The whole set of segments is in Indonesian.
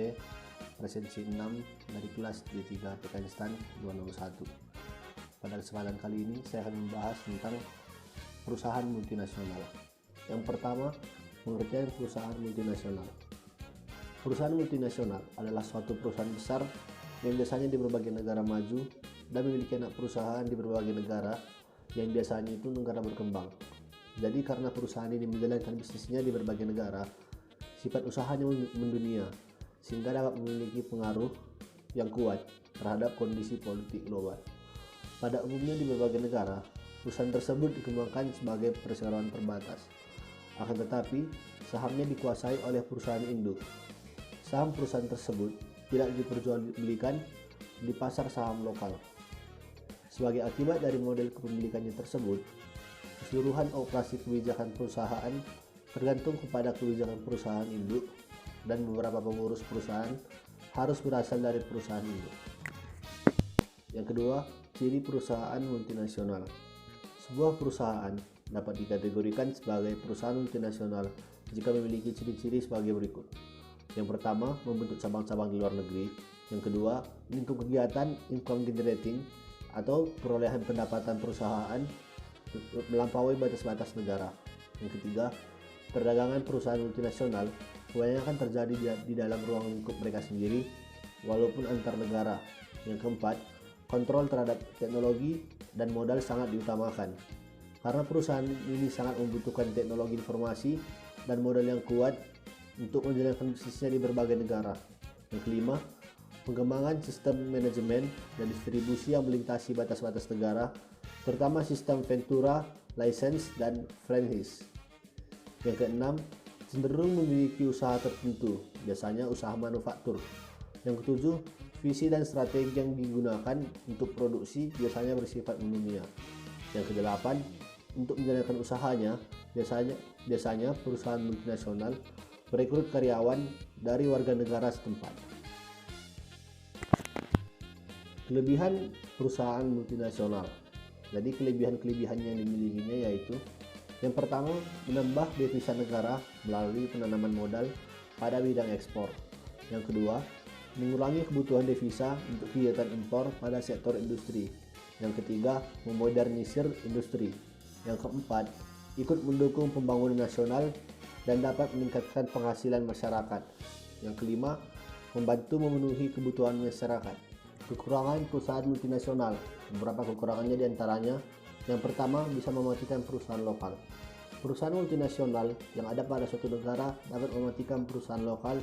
SNMPT presensi 6 dari kelas D3 Teknistan 201. Pada kesempatan kali ini saya akan membahas tentang perusahaan multinasional. Yang pertama, pengertian perusahaan multinasional. Perusahaan multinasional adalah suatu perusahaan besar yang biasanya di berbagai negara maju dan memiliki anak perusahaan di berbagai negara yang biasanya itu negara berkembang. Jadi karena perusahaan ini menjalankan bisnisnya di berbagai negara, sifat usahanya mendunia sehingga dapat memiliki pengaruh yang kuat terhadap kondisi politik global. Pada umumnya di berbagai negara, perusahaan tersebut dikembangkan sebagai perseroan terbatas. Akan tetapi, sahamnya dikuasai oleh perusahaan induk. Saham perusahaan tersebut tidak diperjualbelikan di pasar saham lokal. Sebagai akibat dari model kepemilikannya tersebut, keseluruhan operasi kebijakan perusahaan tergantung kepada kebijakan perusahaan induk dan beberapa pengurus perusahaan harus berasal dari perusahaan induk. Yang kedua, ciri perusahaan multinasional. Sebuah perusahaan dapat dikategorikan sebagai perusahaan multinasional jika memiliki ciri-ciri sebagai berikut. Yang pertama, membentuk cabang-cabang di luar negeri. Yang kedua, untuk kegiatan income generating atau perolehan pendapatan perusahaan melampaui batas-batas negara. Yang ketiga, perdagangan perusahaan multinasional kebanyakan terjadi di dalam ruang lingkup mereka sendiri walaupun antar negara. Yang keempat, kontrol terhadap teknologi dan modal sangat diutamakan karena perusahaan ini sangat membutuhkan teknologi informasi dan modal yang kuat untuk menjalankan bisnisnya di berbagai negara. Yang kelima, pengembangan sistem manajemen dan distribusi yang melintasi batas-batas negara, terutama sistem Ventura, license, dan franchise. Yang keenam, cenderung memiliki usaha tertentu, biasanya usaha manufaktur. Yang ketujuh, visi dan strategi yang digunakan untuk produksi biasanya bersifat mendunia. Yang kedelapan, untuk menjalankan usahanya, biasanya perusahaan multinasional merekrut karyawan dari warga negara setempat. Kelebihan perusahaan multinasional. Jadi kelebihan-kelebihan yang dimilikinya yaitu yang pertama, menambah devisa negara melalui penanaman modal pada bidang ekspor. Yang kedua, mengurangi kebutuhan devisa untuk kegiatan impor pada sektor industri. Yang ketiga, memodernisir industri. Yang keempat, ikut mendukung pembangunan nasional dan dapat meningkatkan penghasilan masyarakat. Yang kelima, membantu memenuhi kebutuhan masyarakat. Kekurangan perusahaan multinasional. Beberapa kekurangannya diantaranya, yang pertama, bisa mematikan perusahaan lokal. Perusahaan multinasional yang ada pada suatu negara dapat mematikan perusahaan lokal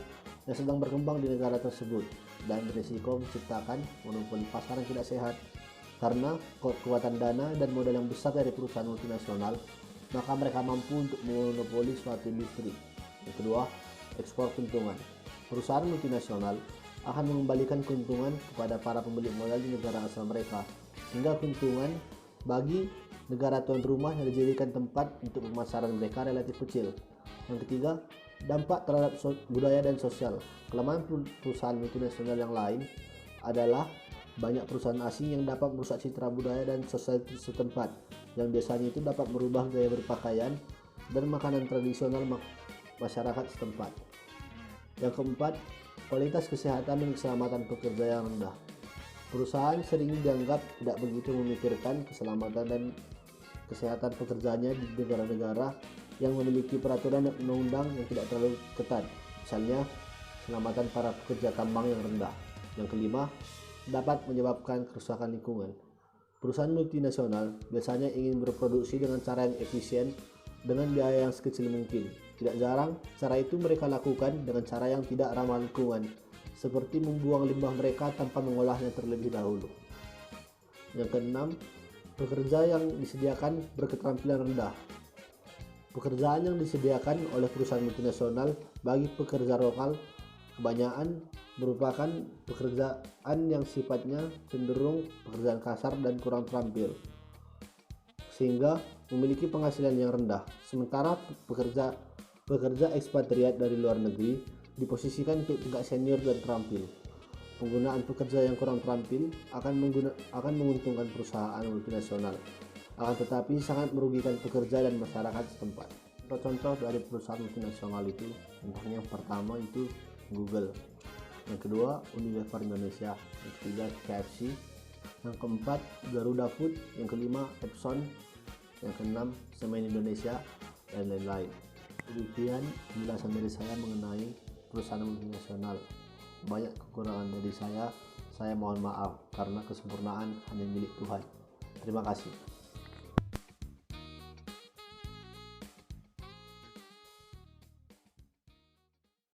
yang sedang berkembang di negara tersebut dan berisiko menciptakan monopoli pasar yang tidak sehat. Karena kekuatan dana dan modal yang besar dari perusahaan multinasional, maka mereka mampu untuk memonopoli suatu industri. Yang kedua, ekspor keuntungan. Perusahaan multinasional akan mengembalikan keuntungan kepada para pembeli modal di negara asal mereka, sehingga keuntungan bagi negara tuan rumah yang dijadikan tempat untuk pemasaran mereka relatif kecil. Yang ketiga, dampak terhadap budaya dan sosial. Kelemahan perusahaan multinasional yang lain adalah banyak perusahaan asing yang dapat merusak citra budaya dan sosial setempat, yang biasanya itu dapat merubah gaya berpakaian dan makanan tradisional masyarakat setempat. Yang keempat, kualitas kesehatan dan keselamatan pekerja yang rendah. Perusahaan sering dianggap tidak begitu memikirkan keselamatan dan kesehatan pekerjanya di negara-negara yang memiliki peraturan dan undang-undang yang tidak terlalu ketat, misalnya keselamatan para pekerja tambang yang rendah. Yang kelima, dapat menyebabkan kerusakan lingkungan. Perusahaan multinasional biasanya ingin berproduksi dengan cara yang efisien dengan biaya yang sekecil mungkin. Tidak jarang, cara itu mereka lakukan dengan cara yang tidak ramah lingkungan, seperti membuang limbah mereka tanpa mengolahnya terlebih dahulu. Yang keenam, pekerja yang disediakan berketerampilan rendah. Pekerjaan yang disediakan oleh perusahaan multinasional bagi pekerja lokal kebanyakan merupakan pekerjaan yang sifatnya cenderung pekerjaan kasar dan kurang terampil, sehingga memiliki penghasilan yang rendah. Sementara pekerja ekspatriat dari luar negeri diposisikan untuk tingkat senior dan terampil. Penggunaan pekerja yang kurang terampil akan menguntungkan perusahaan multinasional, akan tetapi sangat merugikan pekerja dan masyarakat setempat. Contoh dari perusahaan multinasional itu, contohnya yang pertama itu Google. yang kedua Unilever Indonesia, yang ketiga KFC, yang keempat Garuda Food, yang kelima Epson, yang keenam Semen Indonesia, dan lain-lain. Demikian penjelasan dari saya mengenai perusahaan multinasional. Banyak kekurangan dari saya mohon maaf karena kesempurnaan hanya milik Tuhan. Terima kasih.